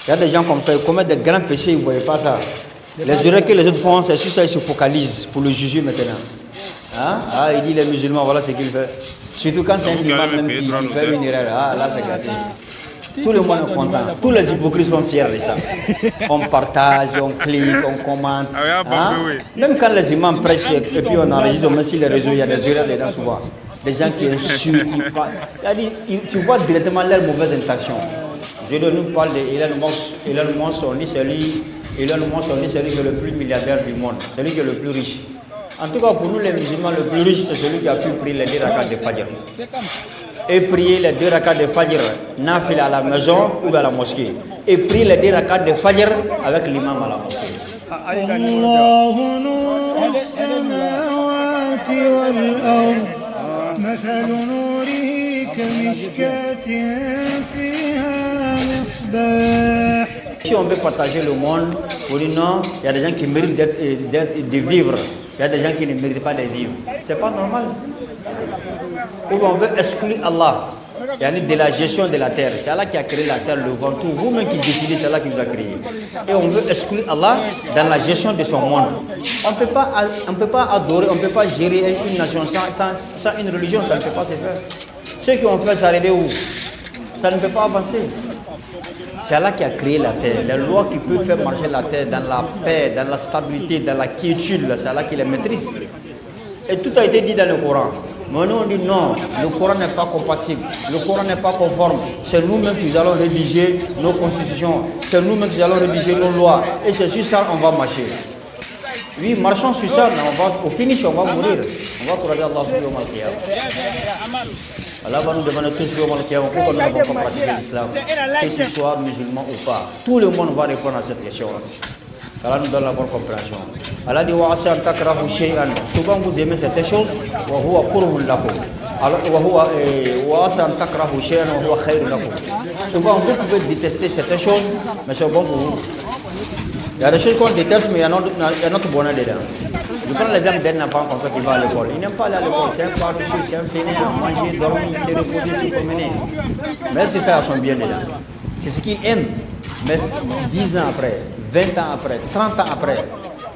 Il y a des gens comme ça, ils commettent des grands péchés, ils ne voyaient pas ça. Les erreurs que les autres font, c'est sur ça qu'ils se focalisent pour le juger maintenant. Hein? Ah, il dit les musulmans, voilà ce qu'il fait. Surtout quand c'est un imam même qui fait une erreur. Ah, là c'est gâté. Tout le monde est content. Tous les hypocrites sont fiers de ça. On partage, on clique, on commente. Hein? Même quand les imams prêchent et puis on enregistre, même sur les réseaux, il y a des erreurs dedans souvent. Des gens qui insultent, tu vois directement leurs mauvaises intentions. Je nous parle d'Elon Musk. Elon Musk, on dit c'est lui qui est le plus milliardaire du monde, celui qui est le plus riche. En tout cas, pour nous les musulmans, le plus riche, c'est celui qui a pu prier les 2 rakats de Fajr. Et prier les 2 rakats de Fajr, nafila à la maison ou à la mosquée. Et prier les 2 rakats de Fajr avec l'imam à la mosquée. Si on veut partager le monde, on dit non, il y a des gens qui méritent de vivre, il y a des gens qui ne méritent pas de vivre. C'est pas normal. Ou on veut exclure Allah, il y a de la gestion de la terre. C'est Allah qui a créé la terre, le vent, tout. Vous-même qui décidez, c'est Allah qui vous a créé. Et on veut exclure Allah dans la gestion de son monde. On ne peut pas adorer, on ne peut pas gérer une nation sans une religion, ça ne peut pas se faire. Ceux qui ont fait ça arriver où? Ça ne peut pas avancer. C'est Allah qui a créé la terre. Les lois qui peuvent faire marcher la terre dans la paix, dans la stabilité, dans la quiétude, c'est Allah qui les maîtrise. Et tout a été dit dans le Coran. Mais nous on dit non, le Coran n'est pas compatible, le Coran n'est pas conforme. C'est nous-mêmes qui allons rédiger nos constitutions, c'est nous-mêmes qui allons rédiger nos lois. Et c'est sur ça qu'on va marcher. Oui, marchons sur ça, mais au finish, on va mourir. On va croiser Allah subhanahu wa ta'ala. Allah va nous demander tous sur le Qiyam pourquoi nous n'avons pas pratiqué l'islam, que tu sois musulman ou pas. Tout le monde va répondre à cette question. Allah nous donne la bonne compréhension. Allah dit wa asa an takrahu shay'an. Souvent vous aimez cette chose, wa huwa kurhun lakum. Alors wa asa an takrahu shay'an wa huwa khairun lakum. Souvent vous pouvez détester cette chose, mais c'est bon pour vous. Il y a des choses qu'on déteste, mais il y a notre bonheur dedans. Je prends l'exemple d'un enfant comme ça qui va à l'école. Il n'aime pas aller à l'école, c'est un paresseux, c'est un fainéant, manger, dormir, se reposer, se promener. Mais c'est ça, son bien dedans. C'est ce qu'il aime. Mais 10 ans après, 20 ans après, 30 ans après,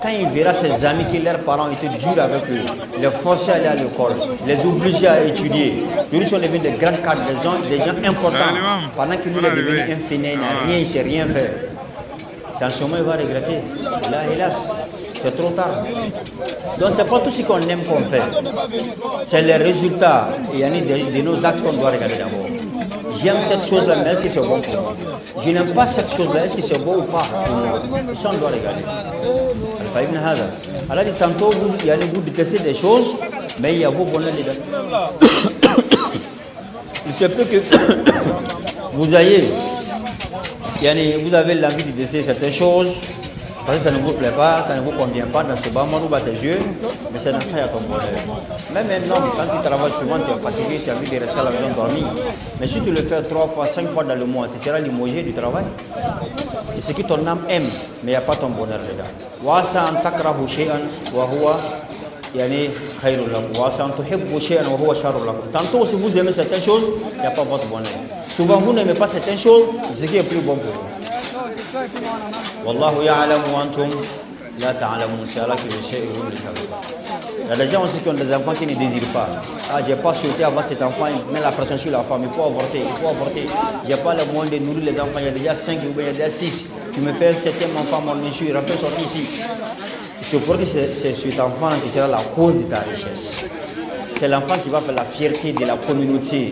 quand il verra ses amis que leurs parents étaient durs avec eux, les forcer à aller à l'école, les obliger à étudier, ils sont devenus des grands cadres, des gens importants, pendant que lui est devenu un fainéant, il n'a rien, il ne sait rien faire. C'est en ce moment il va regretter. Là, hélas, c'est trop tard. Donc, ce n'est pas tout ce qu'on aime qu'on fait. C'est les résultats de nos actes qu'on doit regarder d'abord. J'aime cette chose-là, mais est-ce que c'est bon pour moi? Je n'aime pas cette chose-là, est-ce que c'est bon ou pas pour moi? Ça, on doit regarder. Alors, tantôt, vous détestez des choses, mais il y a vos bonheurs dedans. Il se peut que vous avez l'envie de détester certaines choses, parce que ça ne vous plaît pas, ça ne vous convient pas dans ce bas monde ou dans tes yeux, mais c'est dans ça qu'il y a ton bonheur. Même un homme, quand tu travailles souvent, tu es fatigué, tu as envie de rester à la maison dormir. Mais si tu le fais 3 fois, 5 fois dans le mois, tu seras limogé du travail. Et ce que ton âme aime, mais il n'y a pas ton bonheur dedans. Wasa an takrahu shay'an wa huwa khairun lakum. Wasa an tuhibbu shay'an wa huwa sharrun lakum. Tantôt, si vous aimez certaines choses, il n'y a pas votre bonheur. Souvent, vous n'aimez pas certaines choses, ce qui est plus bon pour vous. Wallahu ya'lamu wa antum la ta'lamun. C'est Allah qui le sait et vous ne le savez pas. Il y a des gens aussi qui ont des enfants qui ne désirent pas. Ah, j'ai pas souhaité avoir cet enfant, il met la pression sur la femme, il faut avorter, J'ai pas le moyen de nourrir les enfants, il y a déjà 5 ou il y a déjà 6. Tu me fais un 7e enfant, mon monsieur, il rappelle sortir ici. Je crois que c'est cet enfant qui sera la cause de ta richesse. C'est l'enfant qui va faire la fierté de la communauté,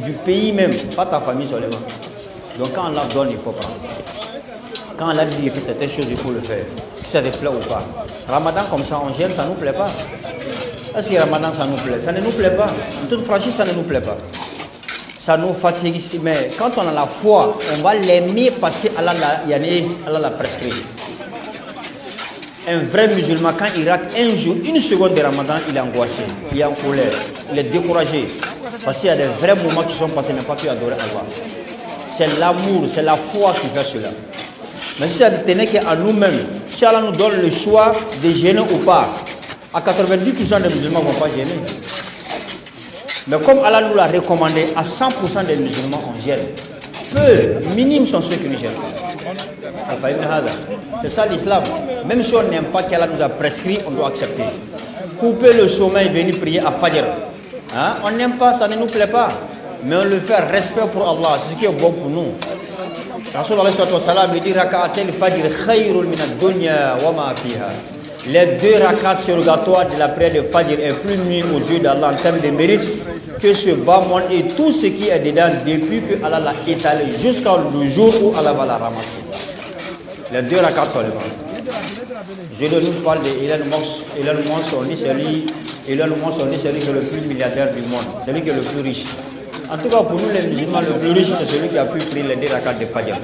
du pays même, pas ta famille seulement. Donc quand Allah donne, il faut prendre. Quand Allah dit qu'il fait certaines choses, il faut le faire. Si ça te plaît ou pas. Ramadan comme ça, on gère, ça ne nous plaît pas. Est-ce que Ramadan, ça nous plaît? Ça ne nous plaît pas. En toute franchise, ça ne nous plaît pas. Ça nous fatigue ici. Mais quand on a la foi, on va l'aimer parce qu'Allah l'a prescrit. Un vrai musulman, quand il rate un jour, une seconde de Ramadan, il est angoissé, il est en colère, il est découragé. Parce qu'il y a des vrais moments qui sont passés, il n'a pas pu adorer Allah. C'est l'amour, c'est la foi qui fait cela. Mais si ça tenait qu'à nous-mêmes, si Allah nous donne le choix de gêner ou pas, à 90% des musulmans ne vont pas gêner. Mais comme Allah nous l'a recommandé, à 100% des musulmans on gêne. peu, minimes sont ceux qui nous gênent. C'est ça l'islam. Même si on n'aime pas qu'Allah nous a prescrit, on doit accepter. Couper le sommeil, venir prier à Fajr. Hein? On n'aime pas, ça ne nous plaît pas. Mais on le fait respect pour Allah, c'est ce qui est bon pour nous. Rasul alayhi sallam dit raka'atel fajr khayrun min ad-dunya wa ma fiha. Les 2 rakats surrogatoires de la prière de Fajr est plus mieux aux yeux d'Allah en termes de mérite que ce bas monde et tout ce qui est dedans depuis que Allah l'a étalé jusqu'au jour où Allah va la ramasser. Les 2 rakats seulement. Je nous parle de Elon Musk. Elon Musk, on dit celui qui est le plus milliardaire du monde, celui qui est le plus riche. En tout cas, pour nous les musulmans, le plus riche, c'est celui qui a pu prier les 2 rakats de Fajr.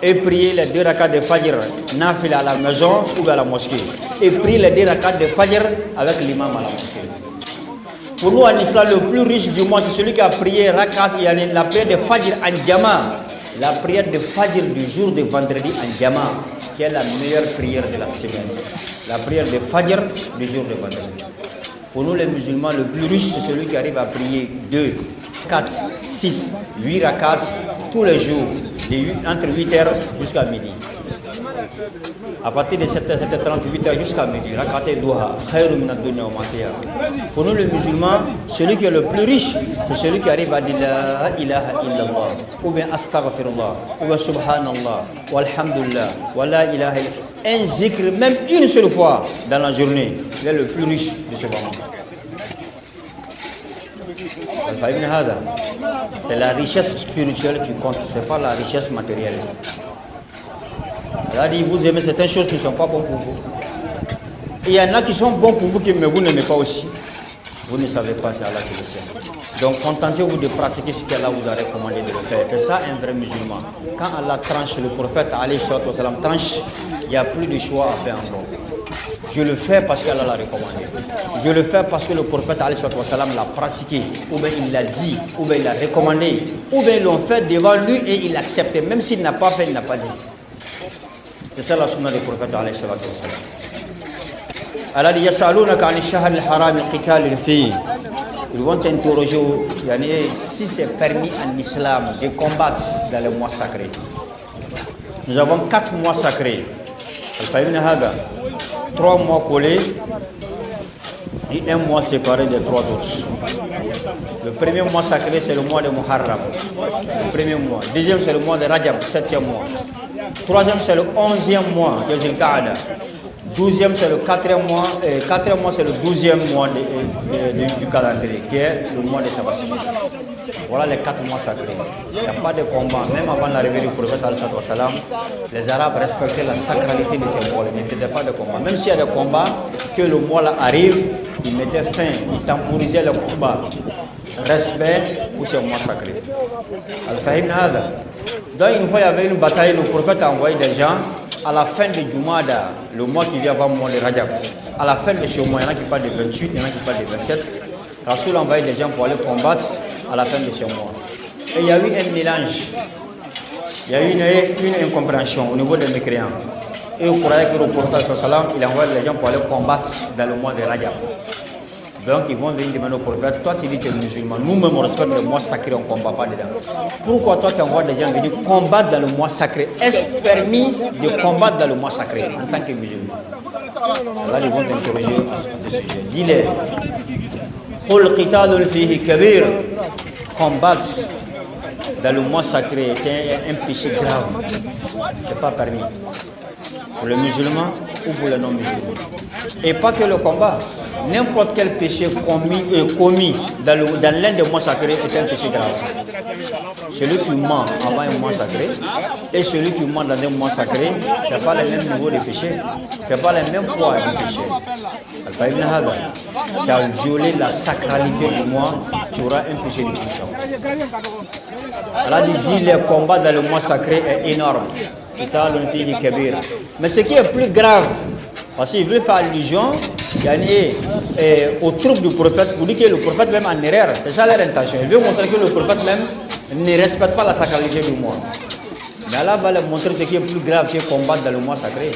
Et prier les 2 rakats de Fajr, nafila à la maison ou à la mosquée. Et prier les 2 rakats de Fajr avec l'imam à la mosquée. Pour nous, en islam, le plus riche du monde, c'est celui qui a prié la prière de Fajr en Jama. La prière de Fajr du jour de vendredi en Jama, qui est la meilleure prière de la semaine. La prière de Fajr du jour de vendredi. Pour nous les musulmans, le plus riche, c'est celui qui arrive à prier 2, 4, 6, 8 rakats tous les jours, entre 8h jusqu'à midi. À partir de 7h, 7h30, 8h jusqu'à midi, rakat et duha, khayrun min ad-dunya wa ma fiha. Pour nous les musulmans, celui qui est le plus riche, c'est celui qui arrive à dire la ilaha illallah, ou bien astaghfirullah, ou bien subhanallah, walhamdulillah, wa la ilaha illallah. Un zikr, même une seule fois dans la journée, il est le plus riche de ce moment. C'est la richesse spirituelle qui compte, ce n'est pas la richesse matérielle. Allah dit, vous aimez certaines choses qui ne sont pas bonnes pour vous. Et il y en a qui sont bons pour vous, mais vous n'aimez pas aussi. Vous ne savez pas, c'est Allah qui le sait. Donc contentez-vous de pratiquer ce qu'Allah vous a recommandé de le faire. C'est ça un vrai musulman. Quand Allah tranche, le prophète alayhi sallam tranche, il n'y a plus de choix à faire en gros. Je le fais parce qu'Allah l'a recommandé. Je le fais parce que le prophète alayhi sallam l'a pratiqué. Ou bien il l'a dit, ou bien il l'a recommandé. Ou bien ils l'ont fait devant lui et il l'acceptait. Même s'il n'a pas fait, il n'a pas dit. C'est ça la sunna du prophète alayhi sallam. Allah dit Yas'alunaka 'ani ash-shahr al-haram qitalin fihi. Ils vont t'interroger si c'est permis en islam de combattre dans les mois sacrés. Nous avons 4 mois sacrés. 3 mois collés et 1 mois séparé des 3 autres. Le premier mois sacré, c'est le mois de Muharram. Le premier mois. Deuxième, c'est le mois de Rajab, 7e mois. Troisième, c'est le 11e mois de Zilqa'ada. 12e, c'est le 4e mois. 4e mois, c'est le 12e mois du calendrier, qui est le mois de Tabaski. Voilà les 4 mois sacrés. Il n'y a pas de combat. Même avant l'arrivée du prophète, les Arabes respectaient la sacralité de ces mois. Ils ne faisaient pas de combat. Même s'il y a des combats, que le mois là arrive, ils mettaient fin, ils temporisaient le combat. Respect pour ces mois sacrés. Donc une fois il y avait une bataille, le prophète a envoyé des gens à la fin de Jumada, le mois qui vient avant le mois de Rajab. À la fin de ce mois, il y en a qui parlent de 28, il y en a qui parlent de 27. Rasoul a envoyé des gens pour aller combattre à la fin de ce mois. Et il y a eu un mélange. Il y a eu une incompréhension au niveau des mécréants. Et vous croyez que le prophète il envoie les gens pour aller combattre dans le mois de Rajab. Donc ils vont venir demander au prophète, toi tu dis que tu es musulman, nous-mêmes on respecte le mois sacré, on ne combat pas dedans. Pourquoi toi tu envoies des gens venir combattre dans le mois sacré? Est-ce permis de combattre dans le mois sacré en tant que musulman? Là ils vont t'interroger à ce sujet. Dis-les, combattre dans le mois sacré est un péché grave. Ce n'est pas permis. Pour les musulmans ou pour les non-musulmans. Et pas que le combat. N'importe quel péché commis dans l'un des mois sacrés est un péché grave. Celui qui ment avant un mois sacré et celui qui ment dans un mois sacré, ce n'est pas le même niveau de péché. Ce n'est pas le même poids de péché. Tu as violé la sacralité du mois, tu auras un péché de puissance. Allah dit le combat dans le mois sacré est énorme. Mais ce qui est plus grave, parce qu'il veut faire allusion aux troupes du prophète, pour dire que le prophète même en erreur. C'est ça leur intention. Il veut montrer que le prophète même ne respecte pas la sacralité du mois. Mais Allah va leur montrer ce qui est plus grave que combattre dans le mois sacré.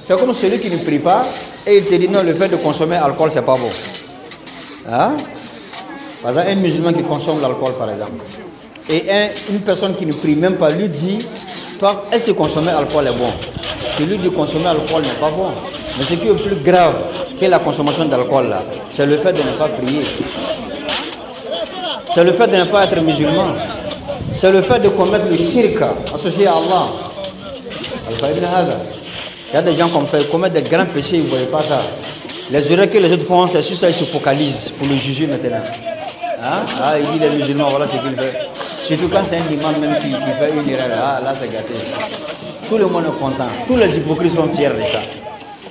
C'est comme celui qui ne prie pas et il te dit non, le fait de consommer alcool, c'est pas bon. Hein? Par exemple, un musulman qui consomme l'alcool, par exemple. Et une personne qui ne prie même pas lui dit, toi, est-ce que consommer alcool est bon? Celui dit consommer alcool n'est pas bon. Mais ce qui est plus grave que la consommation d'alcool là, c'est le fait de ne pas prier. C'est le fait de ne pas être musulman. C'est le fait de commettre le shirk associé à Allah. Il y a des gens comme ça, ils commettent des grands péchés, ils ne voient pas ça. Les erreurs que les autres font, c'est sur ça, ils se focalisent pour le juger maintenant. Hein? Ah, il dit les musulmans, voilà ce qu'il fait. Surtout quand c'est un imam même qui fait une erreur, ah, là c'est gâté. Tout le monde est content. Tous les hypocrites sont fiers de ça.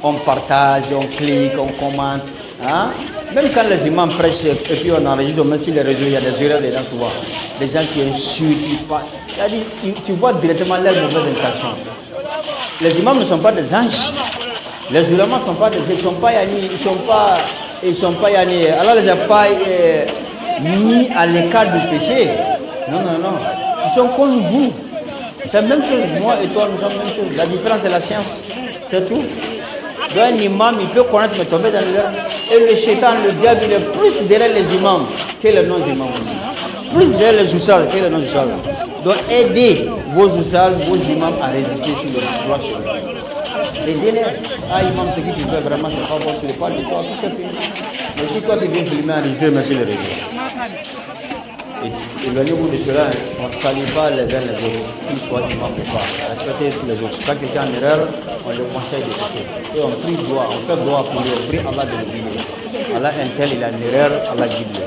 On partage, on clique, on commente. Hein? Même quand les imams prêchent et puis on enregistre, même sur les réseaux, il y a des erreurs dedans souvent. Des gens qui insultent, qui parlent. C'est-à-dire, tu vois directement leurs mauvaises intentions. Les imams ne sont pas des anges. Les ulémas ne sont pas des anges. Ils sont pas yani. Allah ne les a pas mis à l'écart du péché. Non. Ils sont comme vous. C'est la même chose. Moi et toi, nous sommes la même chose. La différence, c'est la science. C'est tout. Donc, un imam, il peut connaître, mais tomber dans l'erreur. Et le shaitan, le diable, il est plus derrière les imams que les non-imams aussi. Plus derrière les ousages que les non-ousages. Donc, aidez vos ousages, vos imams à résister sur le droit chemin. Aidez-les. Ah, imam, ce que tu fais vraiment, c'est pas bon, tu ne parles de toi, tout c'est fini. Mais si toi, tu viens filmer, enregistrer, merci le réseau. Éloignez-vous de cela, on ne salue pas les uns les autres, qu'ils soient imams ou pas. Respectez tous les autres. Quand quelqu'un est en erreur, on le conseille de quitter. Et on prie droit, on fait droit pour lui, on prie Allah de le guider. Allah un tel, il a une erreur, Allah guide-le.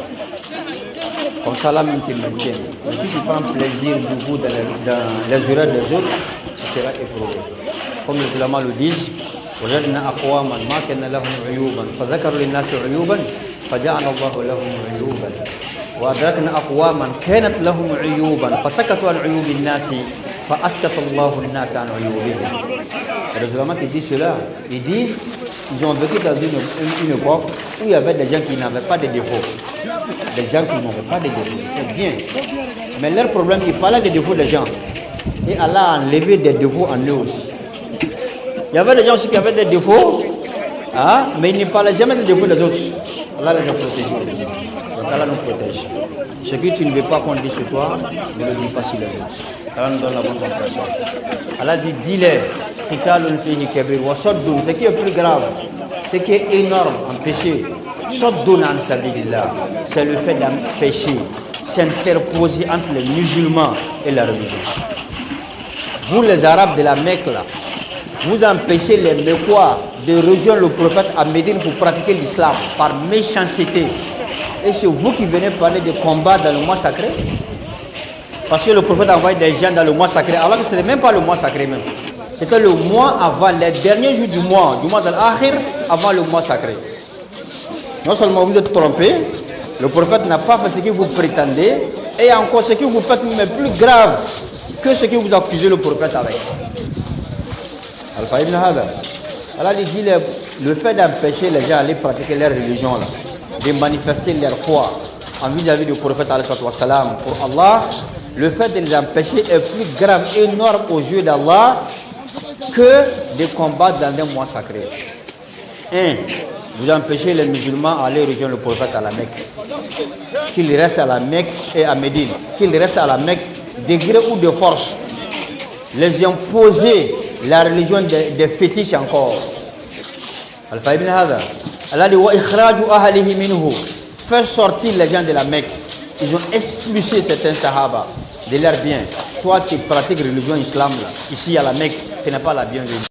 Comme ça, là même tu maintiens. Mais si tu prends plaisir du coup dans les erreurs des autres, tu seras éprouvé. Comme les ulama le disent, وجدنا أقواما ما كان لهم عيوبا فذكروا للناس عيوبا فجعل الله لهم عيوبا وأدركنا أقواما كانت لهم عيوبا فسكتوا عن عيوب الناس فأسكت الله الناس عن عيوبهم. Les ulama qui disent cela, ils disent ils ont vécu dans une époque où il y avait des gens qui n'avaient pas de défauts. Des gens qui n'avaient pas de défauts. C'est bien. Mais leur problème, ils parlaient des défauts des gens. Et Allah a enlevé des défauts en eux aussi. Il y avait des gens aussi qui avaient des défauts, hein, mais ils ne parlaient jamais des défauts des autres. Allah les a protégés aussi. Donc Allah nous protège. Ce que tu ne veux pas qu'on dise sur toi, ne le dis pas sur les autres. Allah nous donne la bonne compréhension. Allah dit, dis-les, ce qui est plus grave, ce qui est énorme en péché, c'est le fait d'un péché s'interposer entre les musulmans et la religion. Vous les Arabes de la Mecque là, vous empêchez les Mecquois de rejoindre le prophète à Médine pour pratiquer l'islam par méchanceté. Et c'est vous qui venez parler de combat dans le mois sacré. Parce que le prophète a envoyé des gens dans le mois sacré, alors que ce n'est même pas le mois sacré même. C'était le mois avant, les derniers jours du mois d'Al-Akhir, avant le mois sacré. Non seulement vous êtes trompés, le prophète n'a pas fait ce que vous prétendez, et encore ce que vous faites même plus grave que ce que vous accusez le prophète avec. Allah dit le fait d'empêcher les gens d'aller pratiquer leur religion, là, de manifester leur foi en vis-à-vis du prophète salam, pour Allah, le fait de les empêcher est plus grave, énorme aux yeux d'Allah que de combattre dans un mois sacré. Vous empêchez les musulmans à aller rejoindre le prophète à la Mecque. Qu'ils restent à la Mecque et à Médine. Qu'ils restent à la Mecque de gré ou de force. Les imposer la religion des fétiches encore. Allah dit wa ikhraju ahlihi minhu. Faire sortir les gens de la Mecque. Ils ont expulsé certains sahaba de leur bien. Toi, tu pratiques la religion islam là, ici à la Mecque, tu n'es pas la bienvenue.